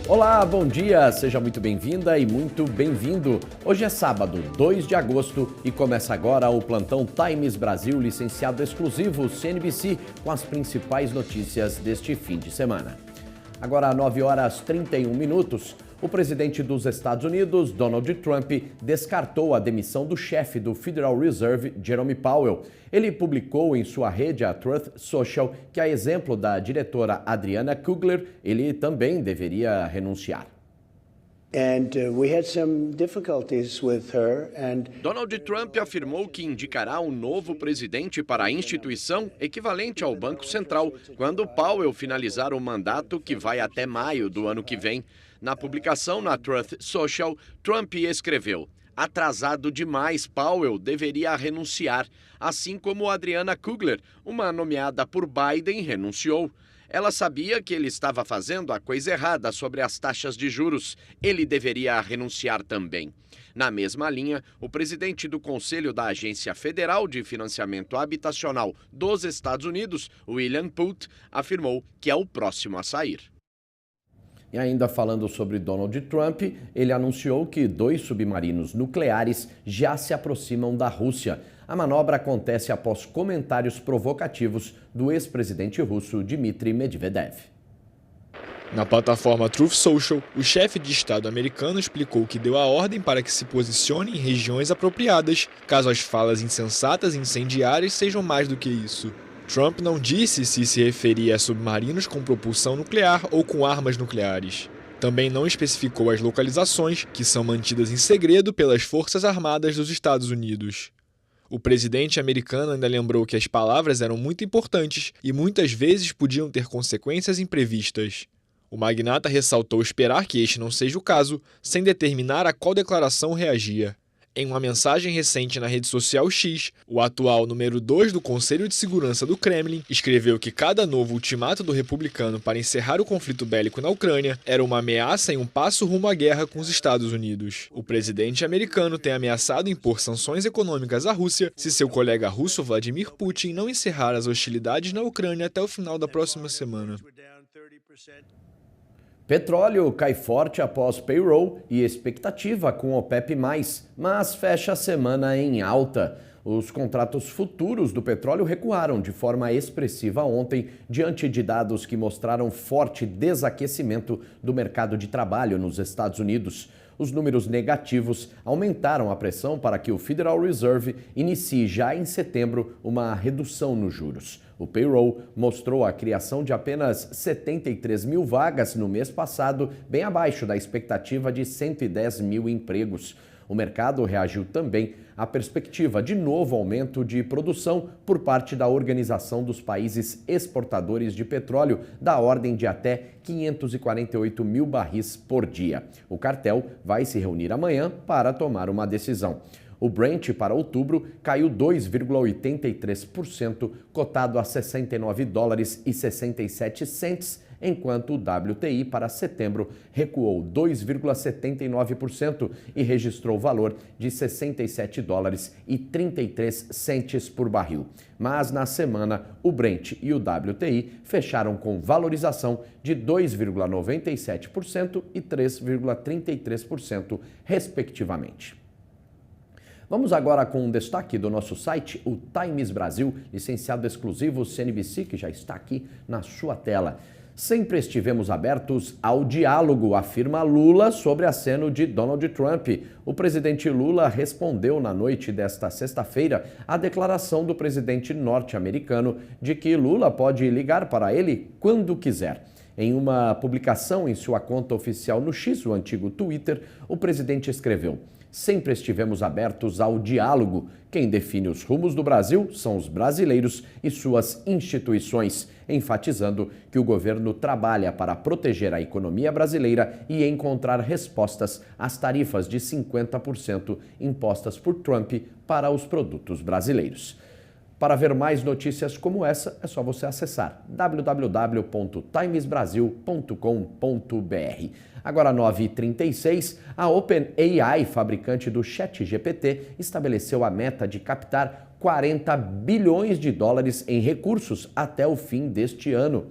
Olá, bom dia, seja muito bem-vinda e muito bem-vindo. Hoje é sábado, 2 de agosto e começa agora o Plantão Times Brasil, licenciado exclusivo CNBC, com as principais notícias deste fim de semana. Agora, às 9h31, o presidente dos Estados Unidos, Donald Trump, descartou a demissão do chefe do Federal Reserve, Jerome Powell. Ele publicou em sua rede, a Truth Social, que, a exemplo da diretora Adriana Kugler, ele também deveria renunciar. Donald Trump afirmou que indicará um novo presidente para a instituição equivalente ao Banco Central, quando Powell finalizar o mandato que vai até maio do ano que vem. Na publicação na Truth Social, Trump escreveu: "Atrasado demais, Powell deveria renunciar, assim como Adriana Kugler, uma nomeada por Biden, renunciou. Ela sabia que ele estava fazendo a coisa errada sobre as taxas de juros. Ele deveria renunciar também." Na mesma linha, o presidente do Conselho da Agência Federal de Financiamento Habitacional dos Estados Unidos, William Put, afirmou que é o próximo a sair. E ainda falando sobre Donald Trump, ele anunciou que 2 submarinos nucleares já se aproximam da Rússia. A manobra acontece após comentários provocativos do ex-presidente russo Dmitry Medvedev. Na plataforma Truth Social, o chefe de Estado americano explicou que deu a ordem para que se posicione em regiões apropriadas, caso as falas insensatas e incendiárias sejam mais do que isso. Trump não disse se referia a submarinos com propulsão nuclear ou com armas nucleares. Também não especificou as localizações, que são mantidas em segredo pelas Forças Armadas dos Estados Unidos. O presidente americano ainda lembrou que as palavras eram muito importantes e muitas vezes podiam ter consequências imprevistas. O magnata ressaltou esperar que este não seja o caso, sem determinar a qual declaração reagia. Em uma mensagem recente na rede social X, o atual número 2 do Conselho de Segurança do Kremlin escreveu que cada novo ultimato do republicano para encerrar o conflito bélico na Ucrânia era uma ameaça e um passo rumo à guerra com os Estados Unidos. O presidente americano tem ameaçado impor sanções econômicas à Rússia se seu colega russo Vladimir Putin não encerrar as hostilidades na Ucrânia até o final da próxima semana. Petróleo cai forte após payroll e expectativa com OPEP+, mas fecha a semana em alta. Os contratos futuros do petróleo recuaram de forma expressiva ontem, diante de dados que mostraram forte desaquecimento do mercado de trabalho nos Estados Unidos. Os números negativos aumentaram a pressão para que o Federal Reserve inicie já em setembro uma redução nos juros. O payroll mostrou a criação de apenas 73 mil vagas no mês passado, bem abaixo da expectativa de 110 mil empregos. O mercado reagiu também à perspectiva de novo aumento de produção por parte da Organização dos Países Exportadores de Petróleo, da ordem de até 548 mil barris por dia. O cartel vai se reunir amanhã para tomar uma decisão. O Brent para outubro caiu 2,83%, cotado a $69,67, enquanto o WTI para setembro recuou 2,79% e registrou valor de $67,33 por barril. Mas na semana, o Brent e o WTI fecharam com valorização de 2,97% e 3,33%, respectivamente. Vamos agora com um destaque do nosso site, o Times Brasil, licenciado exclusivo CNBC, que já está aqui na sua tela. Sempre estivemos abertos ao diálogo, afirma Lula sobre aceno de Donald Trump. O presidente Lula respondeu na noite desta sexta-feira à declaração do presidente norte-americano de que Lula pode ligar para ele quando quiser. Em uma publicação em sua conta oficial no X, o antigo Twitter, o presidente escreveu: "Sempre estivemos abertos ao diálogo. Quem define os rumos do Brasil são os brasileiros e suas instituições", enfatizando que o governo trabalha para proteger a economia brasileira e encontrar respostas às tarifas de 50% impostas por Trump para os produtos brasileiros. Para ver mais notícias como essa, é só você acessar www.timesbrasil.com.br. Agora, 9h36, a OpenAI, fabricante do ChatGPT, estabeleceu a meta de captar $40 bilhões em recursos até o fim deste ano.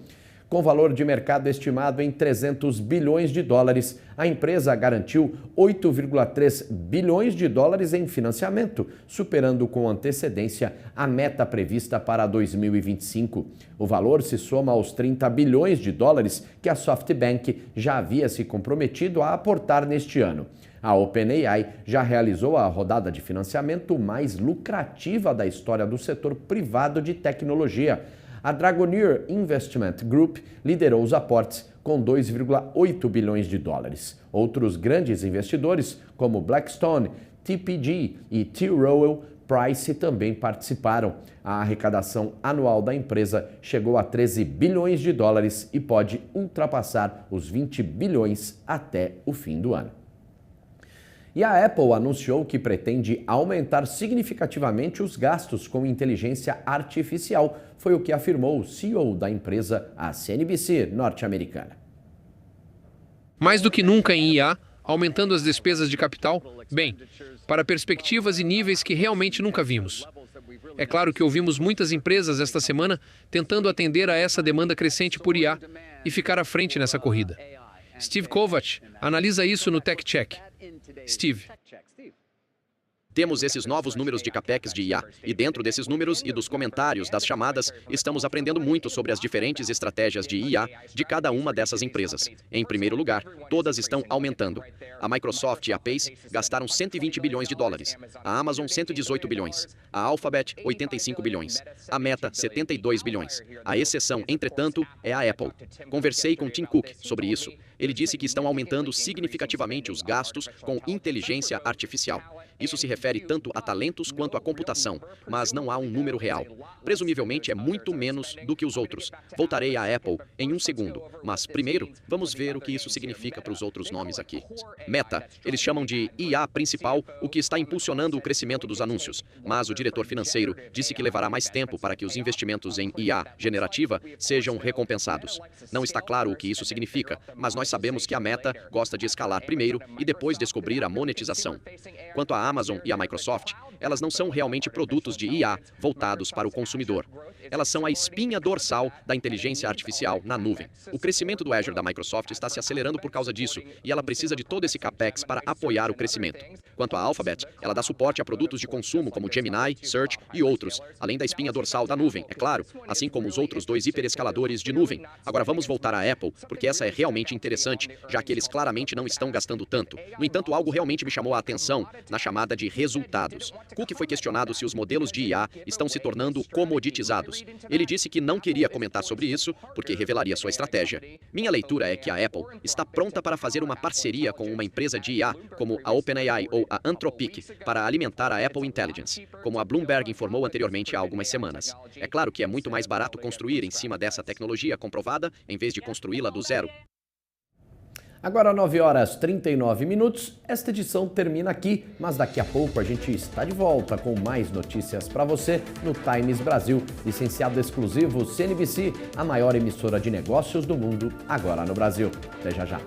Com valor de mercado estimado em 300 bilhões de dólares, a empresa garantiu 8,3 bilhões de dólares em financiamento, superando com antecedência a meta prevista para 2025. O valor se soma aos 30 bilhões de dólares que a SoftBank já havia se comprometido a aportar neste ano. A OpenAI já realizou a rodada de financiamento mais lucrativa da história do setor privado de tecnologia. A Dragoneer Investment Group liderou os aportes com 2,8 bilhões de dólares. Outros grandes investidores, como Blackstone, TPG e T. Rowe Price, também participaram. A arrecadação anual da empresa chegou a 13 bilhões de dólares e pode ultrapassar os 20 bilhões até o fim do ano. E a Apple anunciou que pretende aumentar significativamente os gastos com inteligência artificial. Foi o que afirmou o CEO da empresa, a CNBC norte-americana. Mais do que nunca em IA, aumentando as despesas de capital? Bem, para perspectivas e níveis que realmente nunca vimos. É claro que ouvimos muitas empresas esta semana tentando atender a essa demanda crescente por IA e ficar à frente nessa corrida. Steve Kovac analisa isso no Tech Check. Steve. Temos esses novos números de CAPEX de IA, e dentro desses números e dos comentários das chamadas, estamos aprendendo muito sobre as diferentes estratégias de IA de cada uma dessas empresas. Em primeiro lugar, todas estão aumentando. A Microsoft e a Pace gastaram 120 bilhões de dólares, a Amazon 118 bilhões, a Alphabet 85 bilhões, a Meta 72 bilhões. A exceção, entretanto, é a Apple. Conversei com Tim Cook sobre isso. Ele disse que estão aumentando significativamente os gastos com inteligência artificial. Isso se refere tanto a talentos quanto a computação, mas não há um número real. Presumivelmente é muito menos do que os outros. Voltarei à Apple em um segundo, mas primeiro vamos ver o que isso significa para os outros nomes aqui. Meta, eles chamam de IA principal, o que está impulsionando o crescimento dos anúncios, mas o diretor financeiro disse que levará mais tempo para que os investimentos em IA generativa sejam recompensados. Não está claro o que isso significa, mas nós sabemos que a Meta gosta de escalar primeiro e depois descobrir a monetização. Quanto à Amazon e a Microsoft, elas não são realmente produtos de IA voltados para o consumidor. Elas são a espinha dorsal da inteligência artificial na nuvem. O crescimento do Azure da Microsoft está se acelerando por causa disso, e ela precisa de todo esse CAPEX para apoiar o crescimento. Quanto à Alphabet, ela dá suporte a produtos de consumo como Gemini, Search e outros, além da espinha dorsal da nuvem, é claro, assim como os outros dois hiperescaladores de nuvem. Agora vamos voltar à Apple, porque essa é realmente interessante, já que eles claramente não estão gastando tanto. No entanto, algo realmente me chamou a atenção na chamada de resultados. Cook foi questionado se os modelos de IA estão se tornando comoditizados. Ele disse que não queria comentar sobre isso, porque revelaria sua estratégia. Minha leitura é que a Apple está pronta para fazer uma parceria com uma empresa de IA, como a OpenAI ou a Anthropic, para alimentar a Apple Intelligence, como a Bloomberg informou anteriormente há algumas semanas. É claro que é muito mais barato construir em cima dessa tecnologia comprovada, em vez de construí-la do zero. Agora 9h39. Esta edição termina aqui, mas daqui a pouco a gente está de volta com mais notícias para você no Times Brasil, licenciado exclusivo CNBC, a maior emissora de negócios do mundo, agora no Brasil. Até já já.